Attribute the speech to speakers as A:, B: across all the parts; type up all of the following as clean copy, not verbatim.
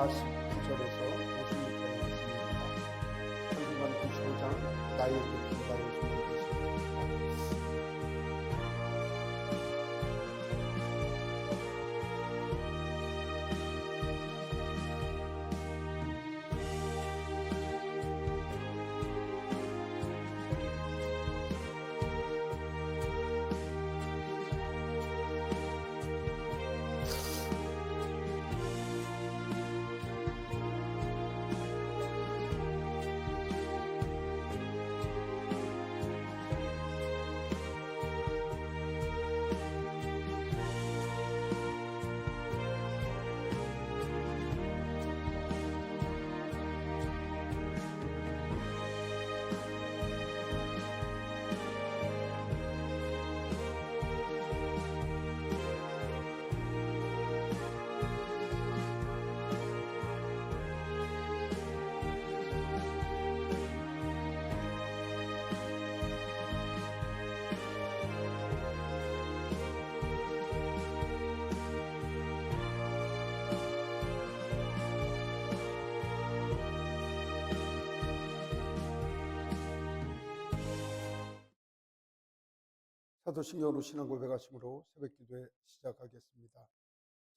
A: 49절에서 56절 말씀입니다. 성경은 95장 나의 기다려 주옵소서. 사도신경으로 신앙 고백하심으로 새벽기도에 시작하겠습니다.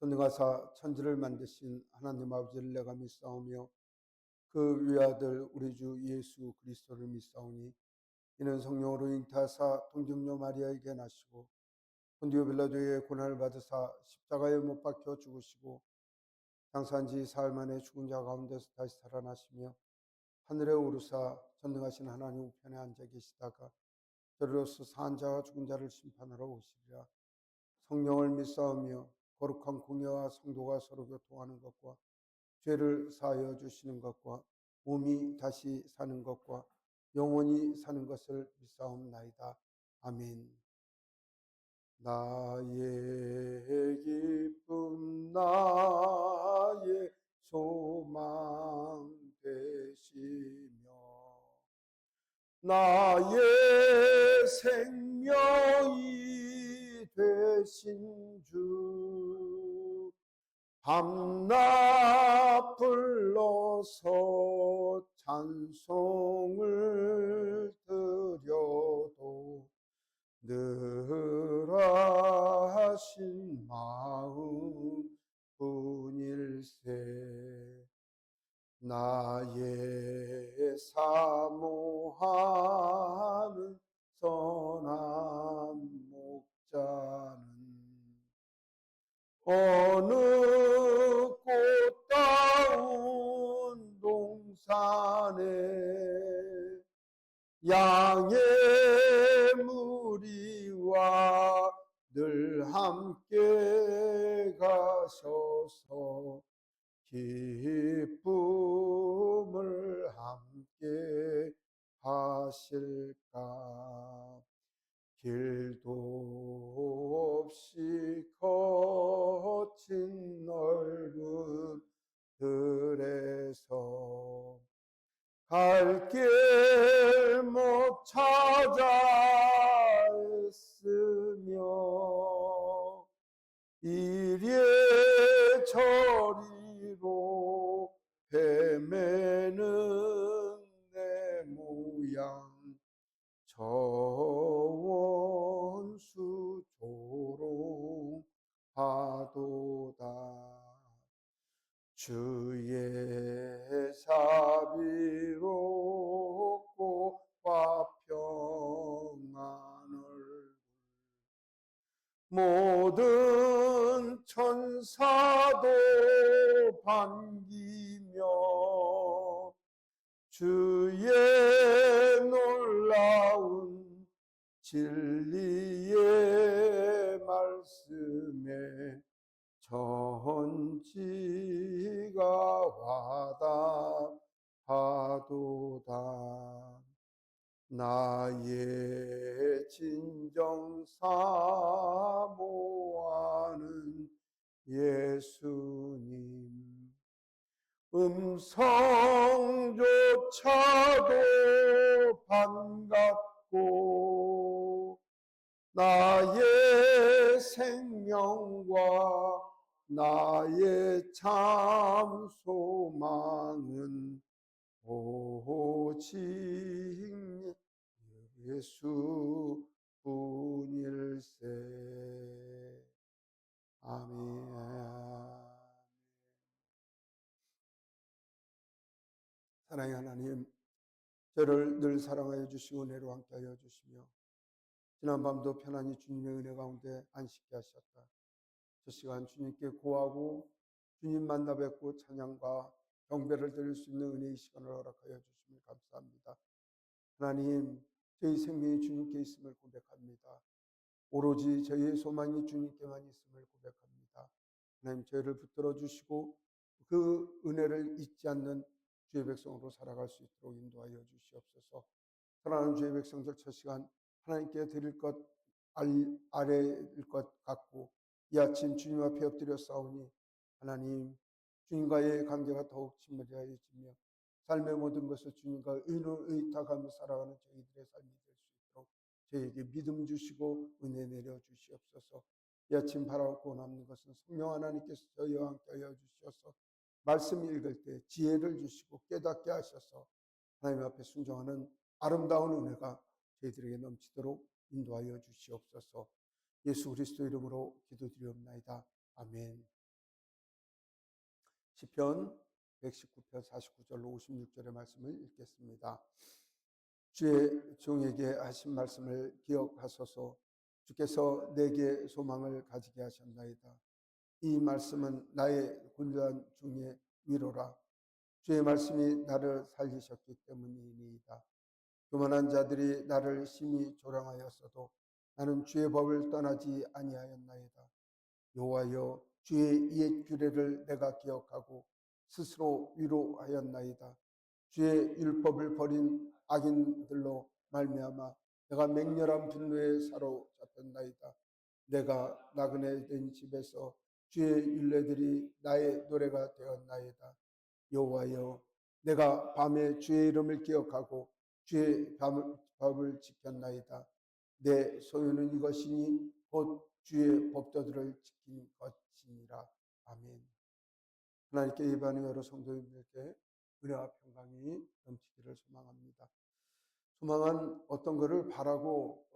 A: 전능하사 천지를 만드신 하나님 아버지를 내가 믿사오며 그 위아들 우리 주 예수 그리스도를 믿사오니 이는 성령으로 잉태하사 동정녀 마리아에게 나시고 본디오 빌라도의 고난을 받으사 십자가에 못 박혀 죽으시고 장사한 지 사흘 만에 죽은 자 가운데서 다시 살아나시며 하늘에 오르사 전능하신 하나님 우편에 앉아 계시다가 저리로서 산 자와 죽은 자를 심판하러 오시리라. 성령을 믿사오며 거룩한 공예와 성도가 서로 교통하는 것과 죄를 사하여 주시는 것과 몸이 다시 사는 것과 영원히 사는 것을 믿사옵나이다. 아멘. 나의 기쁨 나의 소망 되시며 나의 생명이 되신 주 밤낮 불러서 찬송을 드려도 늘 하신 마음 뿐일세. 나의 사모하는 선한 목자는 어느 꽃다운 동산에 양의 무리와 늘 함께 가셔서 기쁨을 함께 하실까. 길도 없이 거친 넓은 들에서 갈 길 못 찾아 애쓰며 이리에 저리로 헤매는 내 모양 저 원수 조롱하도다. 주의 자비롭고 화평한 모든 천사도 반기며 주의 놀라운 진리의 말씀에 전지가 와닿하도다. 나의 진정 사모하는 예수님 음성조차도 반갑고 나의 생명과 나의 참 소망은 오직 예수 분일세. 아멘. 사랑의 하나님, 저를 늘 사랑하여 주시고 은혜로 함께하여 주시며 지난 밤도 편안히 주님의 은혜 가운데 안식케 하셨다. 저 시간 주님께 고하고 주님 만나 뵙고 찬양과 경배를 드릴 수 있는 은혜의 시간을 허락하여 주심을 감사합니다. 하나님, 저희 생명이 주님께 있음을 고백합니다. 오로지 저희의 소망이 주님께만 있음을 고백합니다. 하나님, 저희를 붙들어 주시고 그 은혜를 잊지 않는 주의 백성으로 살아갈 수 있도록 인도하여 주시옵소서. 사랑하는 주의 백성들, 첫 시간 하나님께 드릴 것 아래일 것 같고 이 아침 주님 앞에 엎드려 싸우니 하나님, 주님과의 관계가 더욱 친밀해지며 삶의 모든 것을 주님과 의탁하며 살아가는 저희들의 삶이 될 수 있도록 저희에게 믿음 주시고 은혜 내려 주시옵소서. 이 아침 바라고 남는 것은 성령 하나님께서 저희와 함께 하여 주셔서 말씀 읽을 때 지혜를 주시고 깨닫게 하셔서 하나님 앞에 순종하는 아름다운 은혜가 저희들에게 넘치도록 인도하여 주시옵소서. 예수 그리스도 이름으로 기도드리옵나이다. 아멘. 시편 119편 49절로 56절의 말씀을 읽겠습니다. 주의 종에게 하신 말씀을 기억하소서. 주께서 내게 소망을 가지게 하셨나이다. 이 말씀은 나의 곤란 중의 위로라. 주의 말씀이 나를 살리셨기 때문이니이다. 교만한 자들이 나를 심히 조롱하였어도 나는 주의 법을 떠나지 아니하였나이다. 여호와여, 주의 옛 규례를 내가 기억하고 스스로 위로하였나이다. 주의 율법을 버린 악인들로 말미암아 내가 맹렬한 분노에 사로잡혔나이다. 내가 나그네 된 집에서 주의 율례들이 나의 노래가 되었나이다. 여호와여, 내가 밤에 주의 이름을 기억하고 주의 법을 지켰나이다. 내 소유는 이것이니 곧 주의 법도들을 지킨 것이니라. 아멘. 하나님께 예배하는 여러 성도님들께 은혜와 평강이 넘치기를 소망합니다. 소망은 어떤 것을 바라고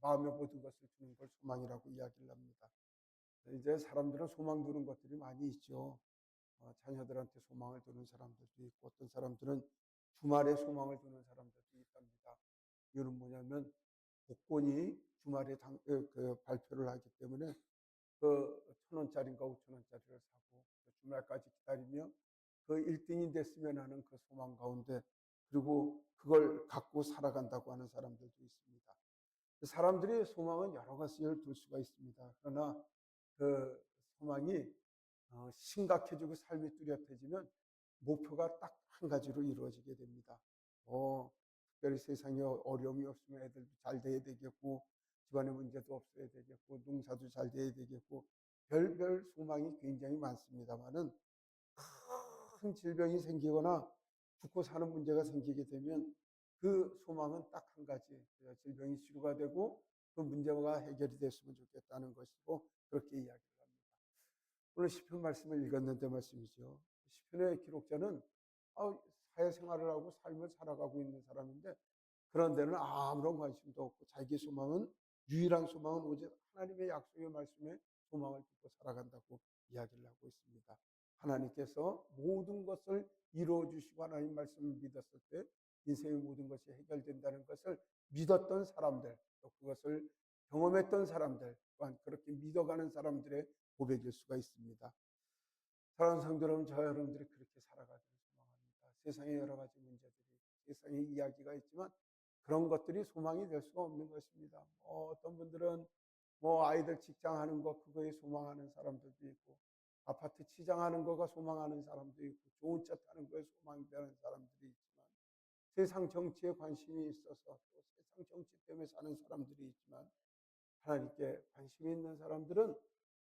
A: 마음의 모든 것을 주는 걸 소망이라고 이야기를 합니다. 이제 사람들은 소망 두는 것들이 많이 있죠. 자녀들한테 소망을 두는 사람들도 있고 어떤 사람들은 주말에 소망을 두는 사람들도 있답니다. 이유는 뭐냐면 복권이 주말에 발표를 하기 때문에 그 1,000원짜리인가 5,000원짜리를 사고 주말까지 기다리며 그 1등이 됐으면 하는 그 소망 가운데 그리고 그걸 갖고 살아간다고 하는 사람들도 있습니다. 사람들의 소망은 여러 가지를 둘 수가 있습니다. 그러나 그 소망이 심각해지고 삶이 뚜렷해지면 목표가 딱 한 가지로 이루어지게 됩니다. 특별히 세상에 어려움이 없으면 애들도 잘 돼야 되겠고 집안의 문제도 없어야 되겠고 농사도 잘 돼야 되겠고 별별 소망이 굉장히 많습니다만은 큰 질병이 생기거나 죽고 사는 문제가 생기게 되면 그 소망은 딱 한 가지, 질병이 치료가 되고 그 문제가 해결이 됐으면 좋겠다는 것이고 그렇게 이야기를 합니다. 오늘 시편 말씀을 읽었는데 말씀이죠. 시편의 기록자는 사회생활을 하고 삶을 살아가고 있는 사람인데 그런 데는 아무런 관심도 없고 자기 소망은 유일한 소망은 오직 하나님의 약속의 말씀에 소망을 두고 살아간다고 이야기를 하고 있습니다. 하나님께서 모든 것을 이루어 주시고 하나님 말씀을 믿었을 때 인생의 모든 것이 해결된다는 것을 믿었던 사람들, 또 그것을 경험했던 사람들 또한 그렇게 믿어가는 사람들의 고백일 수가 있습니다. 사랑하는 성도 여러분, 저 여러분들이 그렇게 살아가기를 소망합니다. 세상에 여러 가지 문제들이, 세상에 이야기가 있지만 그런 것들이 소망이 될 수가 없는 것입니다. 어떤 분들은 아이들 직장하는 거 그거에 소망하는 사람들도 있고 아파트 치장하는 거가 소망하는 사람도 있고 좋은 차 타는 거에 소망되는 사람들이 있지만 세상 정치에 관심이 있어서 또 세상 정치 때문에 사는 사람들이 있지만 하나님께 관심이 있는 사람들은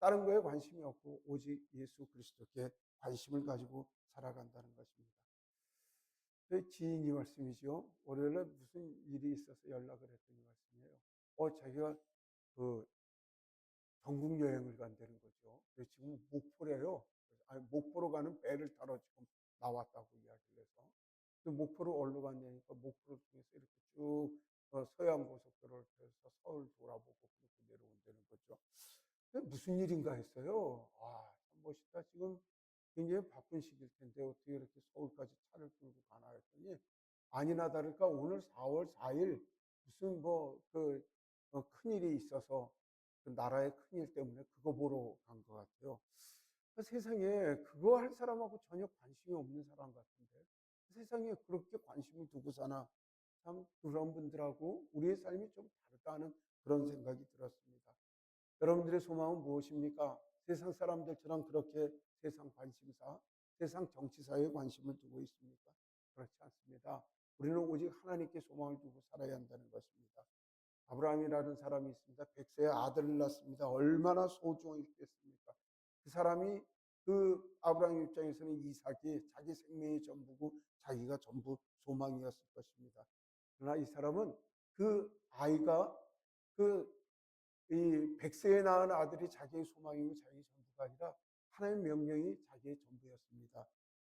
A: 다른 거에 관심이 없고 오직 예수 그리스도께 관심을 가지고 살아간다는 것입니다. 지인이 말씀이죠. 월요일에 무슨 일이 있어서 연락을 했더니 말씀이에요. 자기가 그 전국 여행을 간다는 거죠. 그래서 지금 목포래요. 아니, 목포로 가는 배를 타러 지금 나왔다고 이야기를 해서. 그 목포로 어디로 갔냐니까 목포를 통해서 이렇게 쭉 서해안 고속도로를 통해서 서울 돌아보고 그렇게 내려온다는 거죠. 그게 무슨 일인가 했어요. 아, 참 멋있다. 지금 굉장히 바쁜 시기일 텐데 어떻게 이렇게 서울까지 차를 끌고 가나 했더니 아니나 다를까 오늘 4월 4일 무슨 큰일이 있어서 그 나라의 큰일 때문에 그거 보러 간 것 같아요. 세상에 그거 할 사람하고 전혀 관심이 없는 사람 같은데 세상에 그렇게 관심을 두고 사나 참 그런 분들하고 우리의 삶이 좀 다르다는 그런 생각이 들었습니다. 여러분들의 소망은 무엇입니까? 세상 사람들처럼 그렇게 세상 관심사, 세상 정치사에 관심을 두고 있습니까? 그렇지 않습니다. 우리는 오직 하나님께 소망을 두고 살아야 한다는 것입니다. 아브라함이라는 사람이 있습니다. 백세의 아들을 낳습니다. 얼마나 소중했겠습니까? 그 사람이 그 아브라함 입장에서는 이삭이 자기 생명의 전부고 자기가 전부 소망이었을 것입니다. 그러나 이 사람은 그 아이가 그 이 백세에 낳은 아들이 자기의 소망이고 자기의 전부가 아니라 하나님의 명령이 자기의 전부였습니다.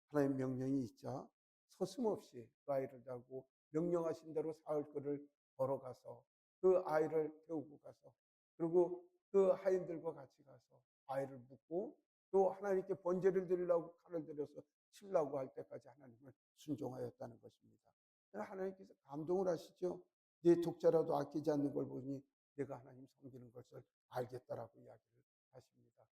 A: 하나님의 명령이 있자 서슴없이 그 아이를 낳고 명령하신 대로 사흘거리를 걸어가서 그 아이를 태우고 가서 그리고 그 하인들과 같이 가서 아이를 묻고 또 하나님께 번제를 드리려고 칼을 들여서 치려고 할 때까지 하나님을 순종하였다는 것입니다. 하나님께서 감동을 하시죠. 네 독자라도 아끼지 않는 걸 보니 내가 하나님 섬기는 것을 알겠다라고 이야기를 하십니다.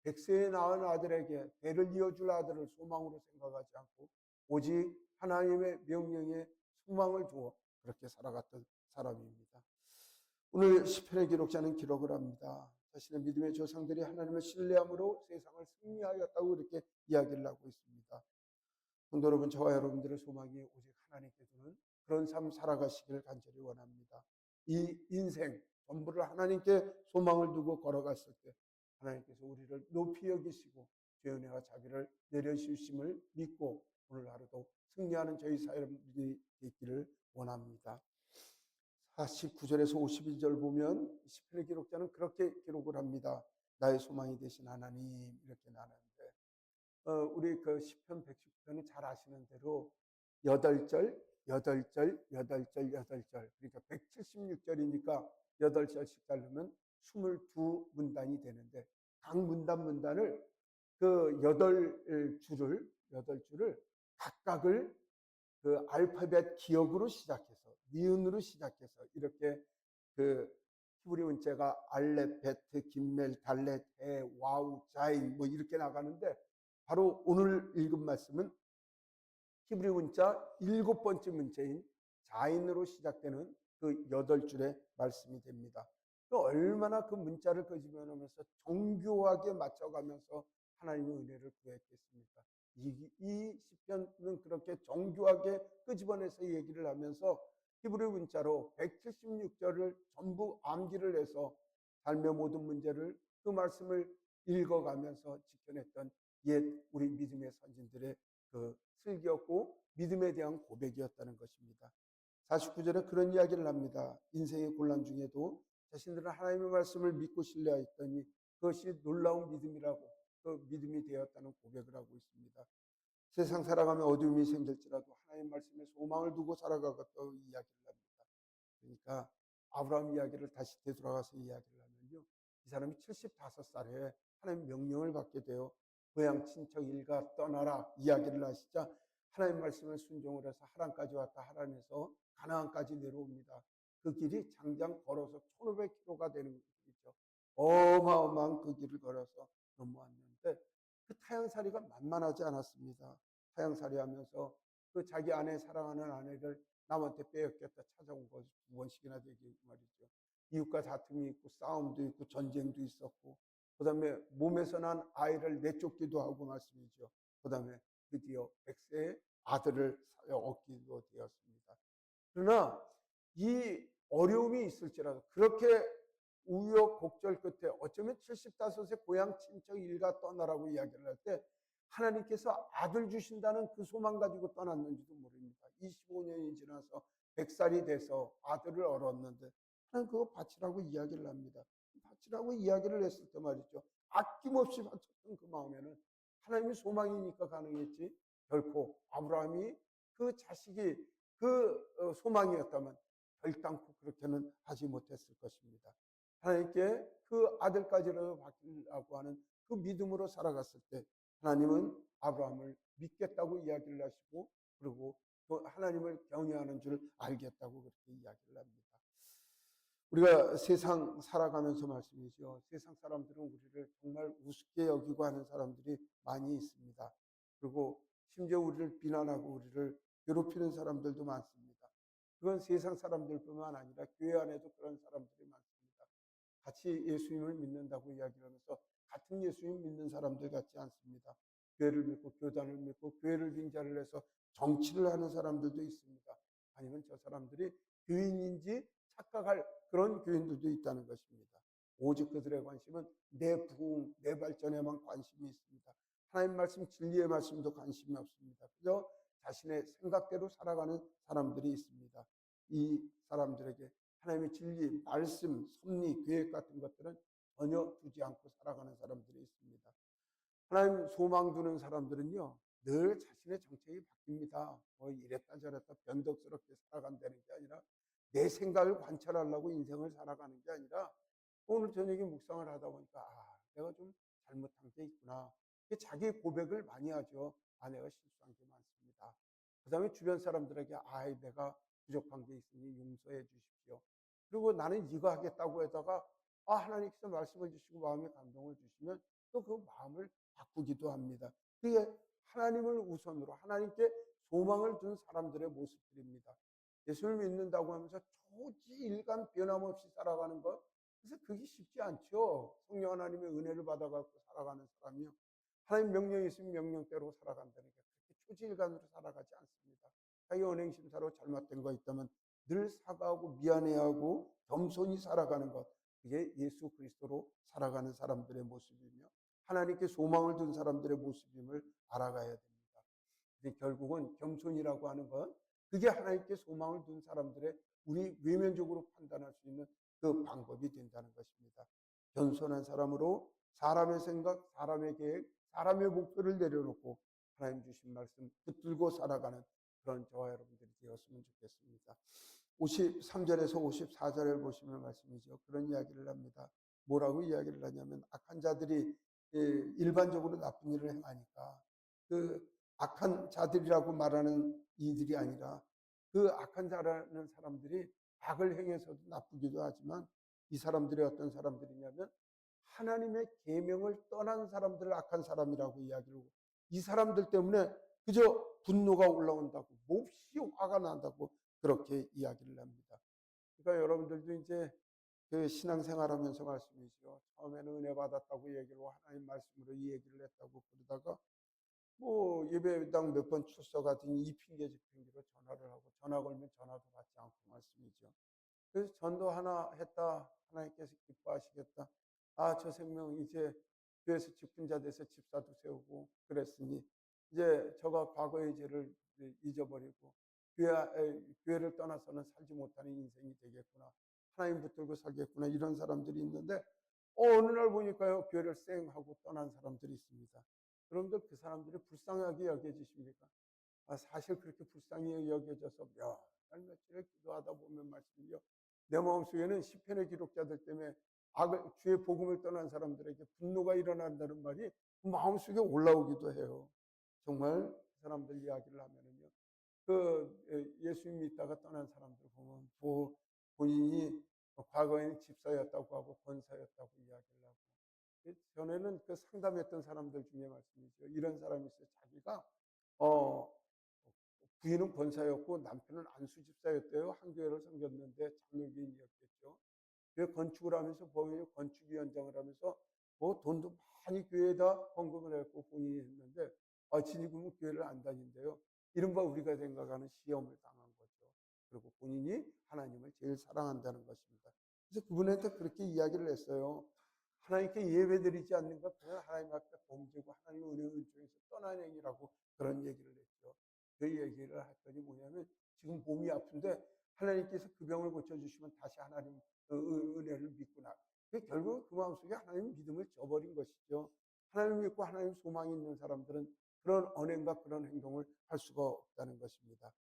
A: 백세에 낳은 아들에게 대를 이어줄 아들을 소망으로 생각하지 않고 오직 하나님의 명령에 소망을 두어 그렇게 살아갔던 사람입니다. 오늘 시편의 기록자는 기록을 합니다. 자신의 믿음의 조상들이 하나님을 신뢰함으로 세상을 승리하였다고 이렇게 이야기를 하고 있습니다. 성도 여러분, 저와 여러분들의 소망이 오직 하나님께 두는 그런 삶 살아가시기를 간절히 원합니다. 이 인생 전부를 하나님께 소망을 두고 걸어갔을 때 하나님께서 우리를 높이 여기시고 죄 은혜와 자비를 내려주심을 믿고 오늘 하루도 승리하는 저희 사람들이 있기를 원합니다. 49절에서 51절 보면 시편의 기록자는 그렇게 기록을 합니다. 나의 소망이 되신 하나님 이렇게 나누는데 우리 그 시편 119편은 잘 아시는 대로 8절, 8절, 8절, 8절 그러니까 176절이니까 8절씩 자르면 22문단이 되는데 각 문단을 그 8줄을 각각을 그 알파벳 기억으로 시작해서 니은으로 시작해서 이렇게 그 히브리 문자가 알렙, 베트, 김멜, 달렛, 해, 와우, 자인 뭐 이렇게 나가는데 바로 오늘 읽은 말씀은 히브리 문자 7번째 문자인 자인으로 시작되는 그 8줄의 말씀이 됩니다. 또 얼마나 그 문자를 끄집어내면서 정교하게 맞춰가면서 하나님의 은혜를 구했겠습니까? 이 시편은 그렇게 정교하게 끄집어내서 얘기를 하면서 히브리 문자로 176절을 전부 암기를 해서 삶의 모든 문제를 그 말씀을 읽어가면서 지켜냈던 옛 우리 믿음의 선진들의 그 슬기였고 믿음에 대한 고백이었다는 것입니다. 49절에 그런 이야기를 합니다. 인생의 곤란 중에도 자신들은 하나님의 말씀을 믿고 신뢰하였더니 그것이 놀라운 믿음이라고 그 믿음이 되었다는 고백을 하고 있습니다. 세상 살아가며 어려움이 생길지라도 하나님의 말씀에 소망을 두고 살아가겠다고 이야기를 합니다. 그러니까 아브라함 이야기를 다시 되돌아가서 이야기를 하면요. 이 사람이 75살에 하나님 명령을 받게 되어 고향 친척 일가 떠나라 이야기를 하시자 하나님 말씀을 순종을 해서 하란까지 왔다 하란에서 가나안까지 내려옵니다. 그 길이 장장 걸어서 1500km가 되는 길이죠. 어마어마한 그 길을 걸어서 넘어왔는데 그 타향살이가 만만하지 않았습니다. 타향살이 하면서 그 자기 아내 사랑하는 아내를 남한테 빼앗겼다 찾아온 것이 2번씩이나 되기 말이죠. 이웃과 다툼이 있고 싸움도 있고 전쟁도 있었고 그 다음에 몸에서 난 아이를 내쫓기도 하고 말씀이죠. 그 다음에 드디어 백세의 아들을 얻기도 되었습니다. 그러나 이 어려움이 있을지라도 그렇게 우여곡절 끝에 어쩌면 75세 고향 친척 일가 떠나라고 이야기를 할 때 하나님께서 아들 주신다는 그 소망 가지고 떠났는지도 모릅니다. 25년이 지나서 100살이 돼서 아들을 얻었는데 하나님 그거 바치라고 이야기를 합니다. 바치라고 이야기를 했을 때 말이죠. 아낌없이 바쳤던 그 마음에는 하나님의 소망이니까 가능했지, 결코 아브라함이 그 자식이 소망이었다면 결단코 그렇게는 하지 못했을 것입니다. 하나님께 그 아들까지라도 바치려고 하는 그 믿음으로 살아갔을 때 하나님은 아브라함을 믿겠다고 이야기를 하시고, 그리고 또 하나님을 경외하는 줄 알겠다고 그렇게 이야기를 합니다. 우리가 세상 살아가면서 말씀이죠. 세상 사람들은 우리를 정말 우습게 여기고 하는 사람들이 많이 있습니다. 그리고 심지어 우리를 비난하고 우리를 괴롭히는 사람들도 많습니다. 그건 세상 사람들뿐만 아니라 교회 안에도 그런 사람들이 많습니다. 같이 예수님을 믿는다고 이야기하면서 같은 예수님 믿는 사람들 같지 않습니다. 교회를 믿고 교단을 믿고 교회를 빙자를 해서 정치를 하는 사람들도 있습니다. 아니면 저 사람들이 교인인지 착각할 그런 교인들도 있다는 것입니다. 오직 그들의 관심은 내 부흥, 내 발전에만 관심이 있습니다. 하나님 말씀, 진리의 말씀도 관심이 없습니다. 그저 자신의 생각대로 살아가는 사람들이 있습니다. 이 사람들에게 하나님의 진리, 말씀, 섭리, 계획 같은 것들은 전혀 두지 않고 살아가는 사람들이 있습니다. 하나님 소망 두는 사람들은요, 늘 자신의 정책이 바뀝니다. 뭐 이랬다 저랬다 변덕스럽게 살아간다는 게 아니라 내 생각을 관찰하려고 인생을 살아가는 게 아니라 오늘 저녁에 묵상을 하다 보니까 내가 좀 잘못한 게 있구나. 자기 고백을 많이 하죠. 내가 실수한 게 많습니다. 그 다음에 주변 사람들에게 내가 부족한 게 있으니 용서해 주십시오. 그리고 나는 이거 하겠다고 하다가 하나님께서 말씀을 주시고 마음에 감동을 주시면 또 그 마음을 바꾸기도 합니다. 그게 하나님을 우선으로 하나님께 소망을 둔 사람들의 모습들입니다. 예수를 믿는다고 하면서 초지일간 변함없이 살아가는 것, 그래서 그게 쉽지 않죠. 성령 하나님의 은혜를 받아갖고 살아가는 사람이요, 하나님 명령이 있으면 명령대로 살아간다는 게 그렇게 초지일간으로 살아가지 않습니다. 자기 언행심사로 잘못된 거 있다면 늘 사과하고 미안해하고 겸손히 살아가는 것, 그게 예수 그리스도로 살아가는 사람들의 모습이며 하나님께 소망을 둔 사람들의 모습임을 알아가야 됩니다. 근데 결국은 겸손이라고 하는 건 그게 하나님께 소망을 둔 사람들의 우리 외면적으로 판단할 수 있는 그 방법이 된다는 것입니다. 겸손한 사람으로 사람의 생각, 사람의 계획, 사람의 목표를 내려놓고 하나님 주신 말씀 붙들고 살아가는 그런 저와 여러분들이 되었으면 좋겠습니다. 53절에서 54절을 보시면 말씀이죠. 그런 이야기를 합니다. 뭐라고 이야기를 하냐면 악한 자들이 일반적으로 나쁜 일을 행하니까 그 악한 자들이라고 말하는 이들이 아니라 그 악한 자라는 사람들이 악을 행해서도 나쁘기도 하지만 이 사람들이 어떤 사람들이냐면 하나님의 계명을 떠난 사람들을 악한 사람이라고 이야기를 하고, 이 사람들 때문에 그저 분노가 올라온다고, 몹시 화가 난다고 그렇게 이야기를 합니다. 그러니까 여러분들도 이제 그 신앙생활하면서 말씀이죠. 처음에는 은혜 받았다고 얘기를 하고 하나님 말씀으로 이 얘기를 했다고 그러다가 뭐 예배당 몇 번 출석하더니 이 핑계 저 핑계로 전화를 하고 전화 걸면 전화도 받지 않고 말씀이죠. 그래서 전도 하나 했다. 하나님께서 기뻐하시겠다. 저 생명 이제 교회에서 직분자 돼서 집사도 세우고 그랬으니 이제 저가 과거의 죄를 잊어버리고 교회를 떠나서는 살지 못하는 인생이 되겠구나. 하나님 붙들고 살겠구나. 이런 사람들이 있는데 어느 날 보니까요, 교회를 쌩하고 떠난 사람들이 있습니다. 여러분들 그 사람들이 불쌍하게 여겨지십니까? 사실 그렇게 불쌍히 여겨져서 몇 며칠을 기도하다 보면 말씀이요, 내 마음속에는 시편의 기록자들 때문에 주의 복음을 떠난 사람들에게 분노가 일어난다는 말이 마음속에 올라오기도 해요. 정말 그 사람들 이야기를 하면은요, 예수님 믿다가 떠난 사람들 보면 본인이 과거에는 집사였다고 하고 권사였다고 이야기를 하고, 전에는 그 상담했던 사람들 중에 말씀이죠. 이런 사람이 있어요. 자기가 어 부인은 권사였고 남편은 안수집사였대요. 한 교회를 섬겼는데 장로교인이었겠죠. 그 건축을 하면서 보면 건축위원장을 하면서 뭐 돈도 많이 교회에다 헌금을 했고 본인이 했는데 지금은 교회를 안 다닌대요. 이른바 우리가 생각하는 시험을 당한 거죠. 그리고 본인이 하나님을 제일 사랑한다는 것입니다. 그래서 그분한테 그렇게 이야기를 했어요. 하나님께 예배드리지 않는 것 그냥 하나님 앞에 범죄고 하나님의 은혜 은총에서 떠난 행위라고 그런 얘기를 했죠. 그 얘기를 했더니 뭐냐면 지금 몸이 아픈데 하나님께서 그 병을 고쳐주시면 다시 하나님 은혜를 믿고 결국 그 마음속에 하나님 믿음을 저버린 것이죠. 하나님 믿고 하나님 소망이 있는 사람들은 그런 언행과 그런 행동을 할 수가 없다는 것입니다.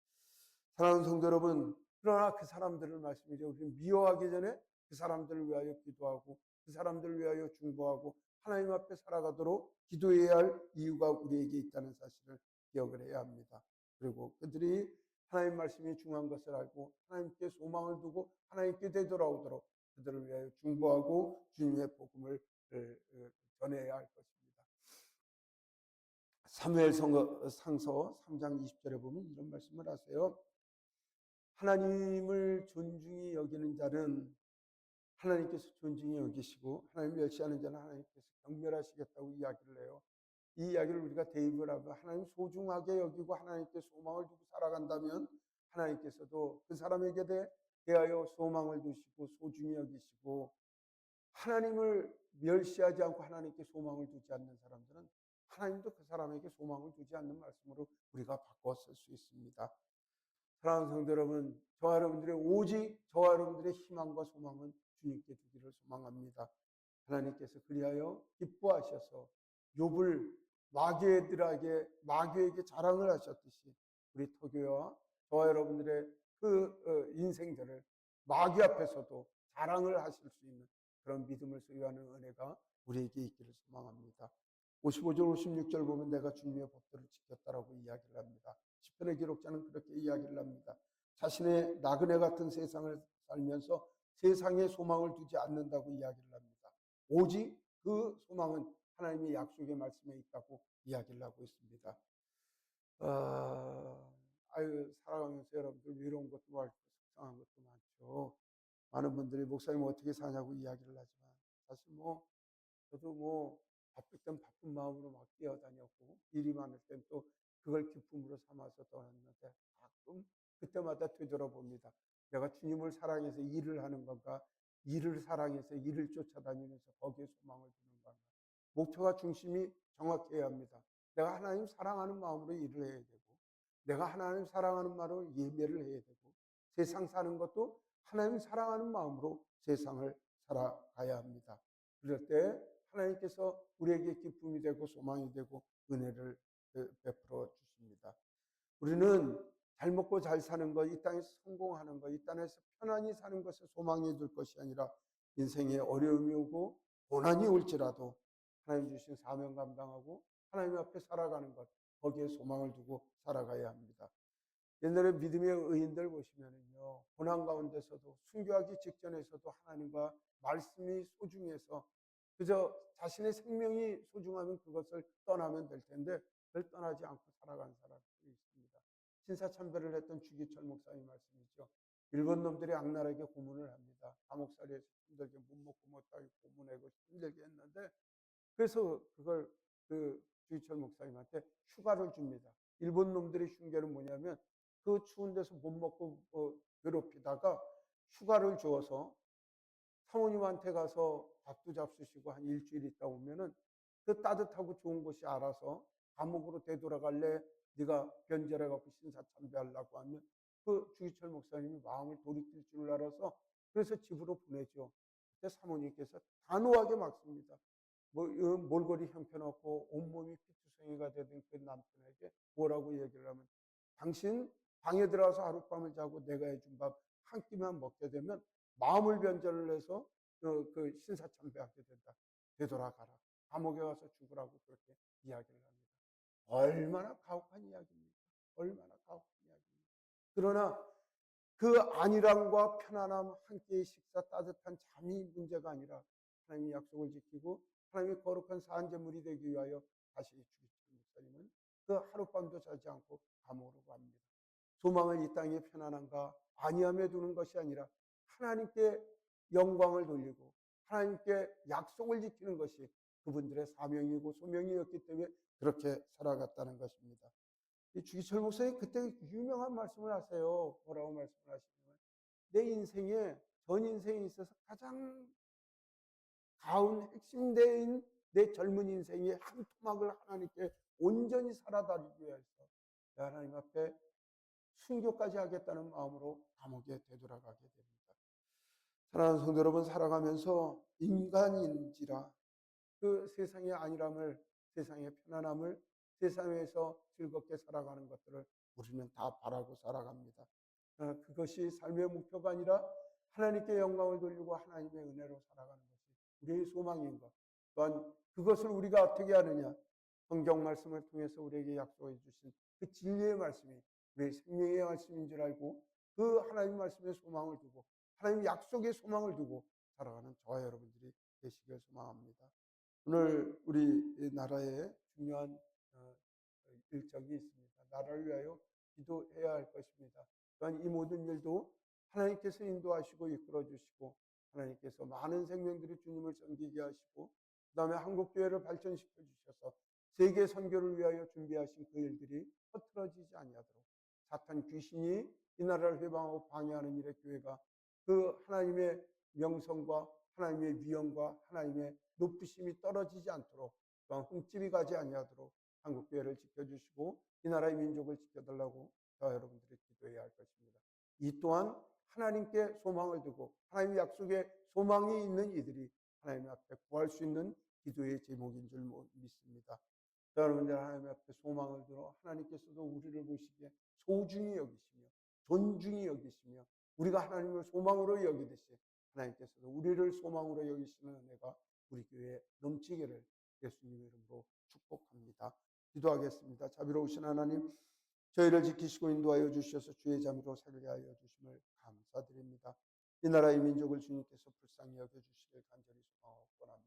A: 사랑하는 성도 여러분, 그러나 그 사람들을 말씀이죠. 우리는 미워하기 전에 그 사람들을 위하여 기도하고 그 사람들을 위하여 중보하고 하나님 앞에 살아가도록 기도해야 할 이유가 우리에게 있다는 사실을 기억을 해야 합니다. 그리고 그들이 하나님 말씀이 중요한 것을 알고 하나님께 소망을 두고 하나님께 되돌아오도록 그들을 위하여 중보하고 주님의 복음을 전해야 할 것입니다. 사무엘 상서 3장 20절에 보면 이런 말씀을 하세요. 하나님을 존중히 여기는 자는 하나님께서 존중히 여기시고 하나님 멸시하는 자는 하나님께서 경멸하시겠다고 이야기를 해요. 이 이야기를 우리가 대입을 하고 하나님 소중하게 여기고 하나님께 소망을 두고 살아간다면 하나님께서도 그 사람에게 대하여 소망을 두시고 소중히 여기시고, 하나님을 멸시하지 않고 하나님께 소망을 두지 않는 사람들은 하나님도 그 사람에게 소망을 두지 않는 말씀으로 우리가 바꿔 쓸 수 있습니다. 사랑하는 성도 여러분, 저와 여러분들의 오직 저와 여러분들의 희망과 소망은 주님께 두기를 소망합니다. 하나님께서 그리하여 기뻐하셔서 욥을 마귀에게 자랑을 하셨듯이 우리 토교와 저와 여러분들의 그 인생들을 마귀 앞에서도 자랑을 하실 수 있는 그런 믿음을 소유하는 은혜가 우리에게 있기를 소망합니다. 55절 56절 보면 내가 주님의 법도를 지켰다라고 이야기를 합니다. 시편의 기록자는 그렇게 이야기를 합니다. 자신의 나그네 같은 세상을 살면서 세상에 소망을 두지 않는다고 이야기를 합니다. 오직 그 소망은 하나님의 약속의 말씀에 있다고 이야기를 하고 있습니다. 살아가면서 여러분들 외로운 것도 많고 속상한 것도 많죠. 많은 분들이 목사님 어떻게 사냐고 이야기를 하지만 사실 저도 바쁠 땐 바쁜 마음으로 막 뛰어다녔고 일이 많을 땐 또 그걸 기쁨으로 삼아서 떠났는데 가끔 그때마다 되돌아봅니다. 내가 주님을 사랑해서 일을 하는 건가, 일을 사랑해서 일을 쫓아다니면서 거기에 소망을 두는 건가. 목표가 중심이 정확해야 합니다. 내가 하나님 사랑하는 마음으로 일을 해야 되고, 내가 하나님 사랑하는 마음으로 예배를 해야 되고, 세상 사는 것도 하나님 사랑하는 마음으로 세상을 살아가야 합니다. 그럴 때 하나님께서 우리에게 기쁨이 되고 소망이 되고 은혜를 베풀어 주십니다. 우리는 잘 먹고 잘 사는 것, 이 땅에서 성공하는 것, 이 땅에서 편안히 사는 것을 소망해 둘 것이 아니라 인생에 어려움이 오고 고난이 올지라도 하나님 주신 사명 감당하고 하나님 앞에 살아가는 것, 거기에 소망을 두고 살아가야 합니다. 옛날에 믿음의 의인들 보시면은요, 고난 가운데서도 순교하기 직전에서도 하나님과 말씀이 소중해서 그저 자신의 생명이 소중하면 그것을 떠나면 될 텐데 그걸 떠나지 않고 살아간 사람들이 있습니다. 신사참배를 했던 주기철 목사님 말씀이죠. 일본 놈들이 악랄하게 고문을 합니다. 감옥살이에서 힘들게 못 먹고 못 하고 고문하고 힘들게 했는데, 그래서 그걸 주기철 목사님한테 휴가를 줍니다. 일본 놈들의 흉계는 뭐냐면 그 추운 데서 못 먹고 괴롭히다가 휴가를 주어서 사모님한테 가서 밥도 잡수시고 한 일주일 있다 오면은 그 따뜻하고 좋은 곳이 알아서 감옥으로 되돌아갈래, 네가 변절해갖고 신사참배하려고 하면 그 주기철 목사님이 마음을 돌이킬 줄 알아서 그래서 집으로 보내죠. 그때 사모님께서 단호하게 막습니다. 몰골이 형편없고 온몸이 피투성이가 되던 그 남편에게 뭐라고 얘기를 하면, 당신 방에 들어가서 하룻밤을 자고 내가 해준 밥 한 끼만 먹게 되면 마음을 변절을 해서 그 신사참배하게 된다. 되돌아가라. 감옥에 가서 죽으라고 그렇게 이야기를 합니다. 얼마나 가혹한 이야기입니까? 얼마나 가혹한 이야기입니까? 그러나 그 안일함과 편안함, 한 끼의 식사, 따뜻한 잠이 문제가 아니라 하나님의 약속을 지키고 하나님의 거룩한 사한제물이 되기 위하여 다시 주기철 목사님은 그 하룻밤도 자지 않고 감옥으로 갑니다. 소망을 이 땅의 편안함과 안위함에 두는 것이 아니라 하나님께 영광을 돌리고 하나님께 약속을 지키는 것이 그분들의 사명이고 소명이었기 때문에 그렇게 살아갔다는 것입니다. 이 주기철 목사님 그때 유명한 말씀을 하세요. 뭐라고 말씀을 하시냐면, 내 인생에 전 인생에 있어서 가장 가운 핵심대인 내 젊은 인생의 한 토막을 하나님께 온전히 살아다니기 위해서 하나님 앞에 순교까지 하겠다는 마음으로 감옥에 되돌아가게 됩니다. 사랑하는 성도 여러분, 살아가면서 인간인지라 그 세상의 안일함을, 세상의 편안함을, 세상에서 즐겁게 살아가는 것들을 우리는 다 바라고 살아갑니다. 그것이 삶의 목표가 아니라 하나님께 영광을 돌리고 하나님의 은혜로 살아가는 것이 우리의 소망인 것. 또한 그것을 우리가 어떻게 하느냐? 성경 말씀을 통해서 우리에게 약속해 주신 그 진리의 말씀이 우리의 생명의 말씀인 줄 알고 그 하나님 말씀에 소망을 두고 하나님 약속에 소망을 두고 살아가는 저와 여러분들이 되시길 소망합니다. 오늘 우리 나라에 중요한 일정이 있습니다. 나라를 위하여 기도해야 할 것입니다. 또한 이 모든 일도 하나님께서 인도하시고 이끌어 주시고 하나님께서 많은 생명들이 주님을 섬기게 하시고 그 다음에 한국교회를 발전시켜 주셔서 세계 선교를 위하여 준비하신 그 일들이 흐트러지지 아니하도록 사탄 귀신이 이 나라를 회방하고 방해하는 일에 교회가 그 하나님의 명성과 하나님의 위엄과 하나님의 높으심이 떨어지지 않도록 또한 흠집이 가지 아니하도록 한국교회를 지켜주시고 이 나라의 민족을 지켜달라고 저와 여러분들이 기도해야 할 것입니다. 이 또한 하나님께 소망을 두고 하나님의 약속에 소망이 있는 이들이 하나님 앞에 구할 수 있는 기도의 제목인 줄 믿습니다. 여러분들 하나님 앞에 소망을 들어 하나님께서도 우리를 보시기에 소중히 여기시며 존중히 여기시며 우리가 하나님을 소망으로 여기듯이 하나님께서도 우리를 소망으로 여기시는 은혜가 우리 교회에 넘치기를 예수님의 이름으로 축복합니다. 기도하겠습니다. 자비로우신 하나님, 저희를 지키시고 인도하여 주셔서 주의 자비로 살게 하여 주심을 감사드립니다. 이 나라의 민족을 주님께서 불쌍히 여겨주시길 간절히 소망합니다.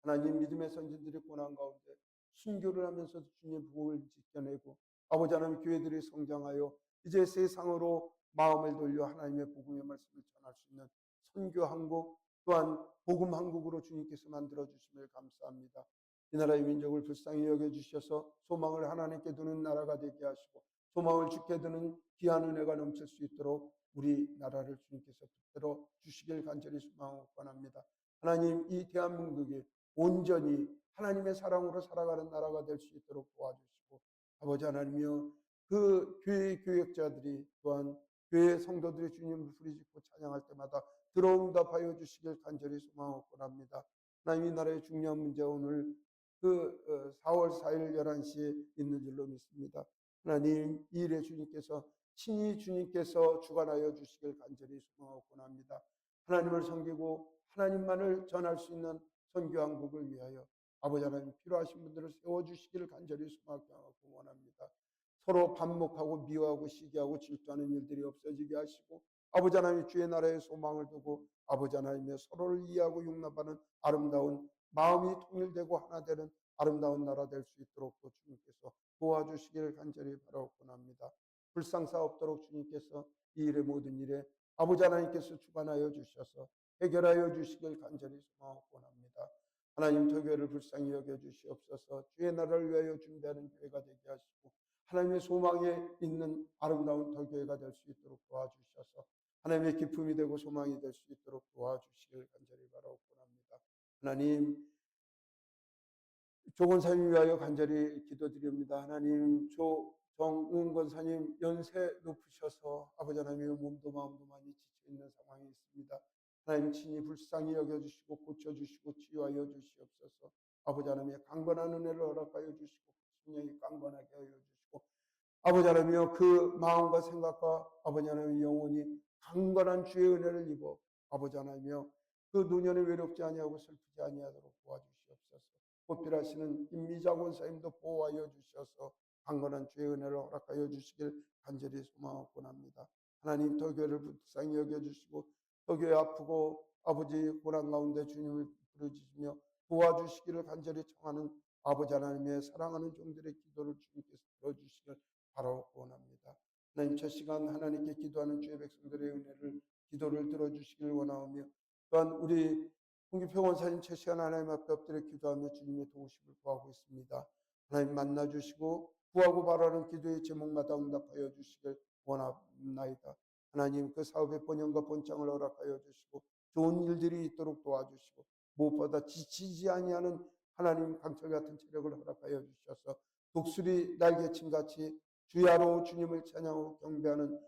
A: 하나님, 믿음의 선진들이 고난 가운데 순교를 하면서도 주님 복을 지켜내고 아버지 하나님 교회들이 성장하여 이제 세상으로 마음을 돌려 하나님의 복음의 말씀을 전할 수 있는 선교 한국 또한 복음 한국으로 주님께서 만들어 주심을 감사합니다. 이 나라의 민족을 불쌍히 여겨주셔서 소망을 하나님께 두는 나라가 되게 하시고 소망을 주게 되는 귀한 은혜가 넘칠 수 있도록 우리 나라를 주님께서 붙들어 주시길 간절히 소망하고 원합니다. 하나님, 이 대한민국이 온전히 하나님의 사랑으로 살아가는 나라가 될 수 있도록 도와주시고 아버지 하나님이여 그 교회의 교역자들이 또한 교회 성도들이 주님을 부르짖고 찬양할 때마다 들어응답하여 주시길 간절히 소망하고 원합니다. 하나님, 이 나라의 중요한 문제 오늘 4월 4일 11시에 있는 줄로 믿습니다. 하나님, 이 일에 주님께서 친히 주님께서 주관하여 주시길 간절히 소망하고 원합니다. 하나님을 섬기고 하나님만을 전할 수 있는 선교한국을 위하여 아버지 하나님 필요하신 분들을 세워주시기를 간절히 소망하고 원합니다. 서로 반목하고 미워하고 시기하고 질투하는 일들이 없어지게 하시고 아버지 하나님 주의 나라에 소망을 두고 아버지 하나님의 서로를 이해하고 용납하는 아름다운 마음이 통일되고 하나 되는 아름다운 나라 될 수 있도록 또 주님께서 도와주시기를 간절히 바라옵곤 합니다. 불상사 없도록 주님께서 이 일의 모든 일에 아버지 하나님께서 주관하여 주셔서 해결하여 주시길 간절히 소망하옵곤 합니다. 하나님, 저 교회를 불쌍히 여겨주시옵소서. 주의 나라를 위하여 준비하는 교회가 되게 하시고 하나님의 소망에 있는 아름다운 더 교회가 될 수 있도록 도와주셔서 하나님의 기쁨이 되고 소망이 될 수 있도록 도와주시길 간절히 바라옵곤 합니다. 하나님, 조 권사님 위하여 간절히 기도드립니다. 하나님, 조정은 권사님 연세 높으셔서 아버지 하나님의 몸도 마음도 많이 지쳐있는 상황이 있습니다. 하나님 친히 불쌍히 여겨주시고 고쳐주시고 치유하여 주시옵소서. 아버지 하나님의 강건한 은혜를 허락하여 주시고 심령이 강건하게 하여 주시고 아버지 하나님이여 그 마음과 생각과 아버지 하나님의 영혼이 강건한 주의 은혜를 입어 아버지 하나님이여 그 노년에 외롭지 아니하고 슬프지 아니하도록 도와주시옵소서. 보필하시는 김미자 권사님도 보호하여 주셔서 강건한 주의 은혜를 허락하여 주시길 간절히 소망하곤 합니다. 하나님, 더 교회를 불쌍히 여겨주시고 더 교회 아프고 아버지 고난 가운데 주님을 부르짖으며 도와주시기를 간절히 청하는 아버지 하나님의 사랑하는 종들의 기도를 주님께서 들어주시길 바라옵고 원합니다. 하나님, 첫 시간 하나님께 기도하는 주의 백성들의 은혜를 기도를 들어주시길 원하오며 또한 우리 홍기표 원사님 첫 시간 하나님 앞에 엎드려 기도하며 주님의 도우심을 구하고 있습니다. 하나님 만나주시고 구하고 바라는 기도의 제목마다 응답하여 주시길 원합나이다. 하나님, 그 사업의 번영과 번창을 허락하여 주시고 좋은 일들이 있도록 도와주시고 무엇보다 지치지 아니하는 하나님 강철 같은 체력을 허락하여 주셔서 독수리 날개침같이 주야로 주님을 찬양하고 경배하는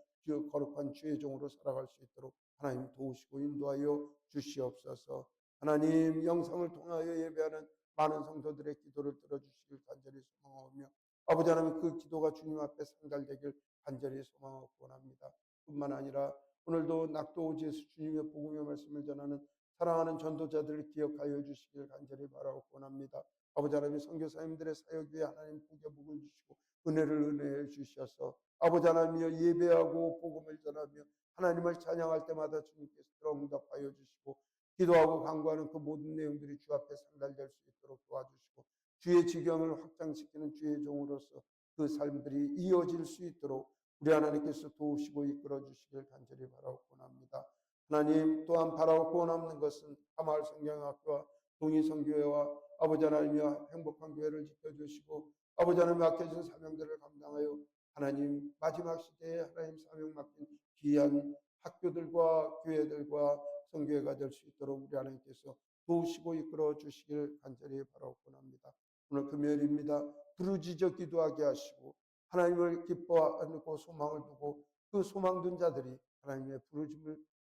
A: 거룩한 주의 종으로 살아갈 수 있도록 하나님 도우시고 인도하여 주시옵소서. 하나님 영상을 통하여 예배하는 많은 성도들의 기도를 들어주시길 간절히 소망하며 아버지 하나님 그 기도가 주님 앞에 상달되길 간절히 소망하고 원합니다. 뿐만 아니라 오늘도 낙도오지에서 주님의 복음의 말씀을 전하는 사랑하는 전도자들을 기억하여 주시길 간절히 바라고 원합니다. 아버지 하나님 선교사님들의 사역 위에 하나님 복의 복을 주시고 은혜를 은혜해 주셔서 아버지 하나님이여 예배하고 복음을 전하며 하나님을 찬양할 때마다 주님께서 응답하여 주시고 기도하고 간구하는 그 모든 내용들이 주 앞에 상달될 수 있도록 도와주시고 주의 지경을 확장시키는 주의 종으로서 그 삶들이 이어질 수 있도록 우리 하나님께서 도우시고 이끌어 주시길 간절히 바라고 원합니다. 하나님 또한 바라고 원하는 것은 하마을 성경학교와 동의성교회와 아버지 하나님이여 행복한 교회를 지켜주시고 아버지 하나님 맡겨진 사명들을 감당하여 하나님 마지막 시대에 하나님 사명 맡긴 귀한 학교들과 교회들과 성교회가 될 수 있도록 우리 하나님께서 도우시고 이끌어 주시길 간절히 바라고 원합니다. 오늘 금요일입니다. 부르짖어 기도하게 하시고 하나님을 기뻐하고 소망을 두고 그 소망 둔 자들이 하나님의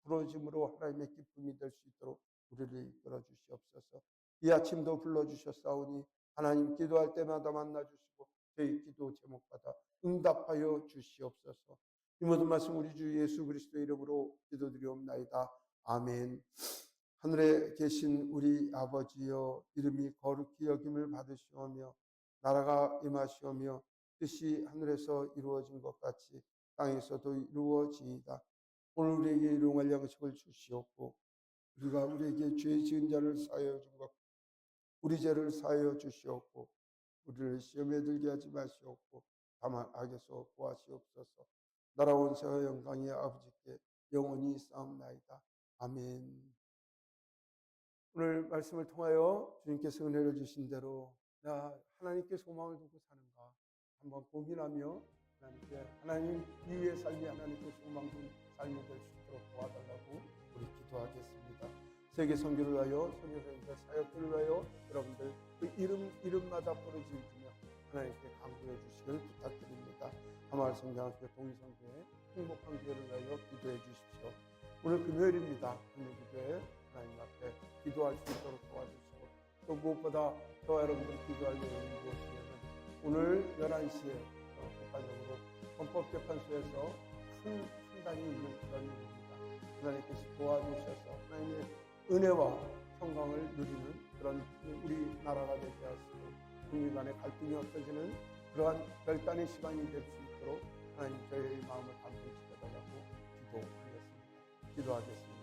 A: 부르짖음으로 하나님의 기쁨이 될 수 있도록 우리를 이끌어 주시옵소서. 이 아침도 불러주셨사오니 하나님 기도할 때마다 만나주시고 저희 기도 제목받아 응답하여 주시옵소서. 이 모든 말씀 우리 주 예수 그리스도 이름으로 기도드리옵나이다. 아멘. 하늘에 계신 우리 아버지여 이름이 거룩히 여김을 받으시오며 나라가 임하시오며 뜻이 하늘에서 이루어진 것 같이 땅에서도 이루어지이다. 오늘 우리에게 일용할 양식을 주시옵고 우리가 우리에게 죄 지은 자를 사하여 준 것 우리 죄를 사하여 주시옵고 우리를 시험에 들게 하지 마시옵고 다만 악에서 구하시옵소서. 나라와 원세와 영광이 아버지께 영원히 쌓옵나이다. 아멘. 오늘 말씀을 통하여 주님께서 은혜를 주신 대로 나 하나님께 소망을 두고 사는가 한번 고민하며 하나님 이후의 삶이 하나님께 소망 둔 삶이 될 수 있도록 도와달라고 우리 기도하겠습니다. 세계 선교를 위하여 선교사님들 사역들을 위하여 여러분들 그 이름마다 부르짖으며 하나님께 강구해 주시길 부탁드립니다. 하마을 성경학교 동의성교회 행복한 교회를 위하여 기도해 주십시오. 오늘 금요일입니다. 금요일기도에 하나님 앞에 기도할 수 있도록 도와주시고 또 무엇보다 저 여러분들이 기도할 내용이 무엇이냐면 오늘 11시에 국가적으로 헌법재판소에서 큰 판단이 있는 그런 일입니다. 하나님께서 도와주셔서 하나님의 은혜와 평강을 누리는 그런 우리 나라가 되게 하시고 국민 간의 갈등이 없어지는 그러한 결단의 시간이 될 수 있도록 하나님 저희의 마음을 감동시켜달라고 기도하겠습니다. 기도하겠습니다.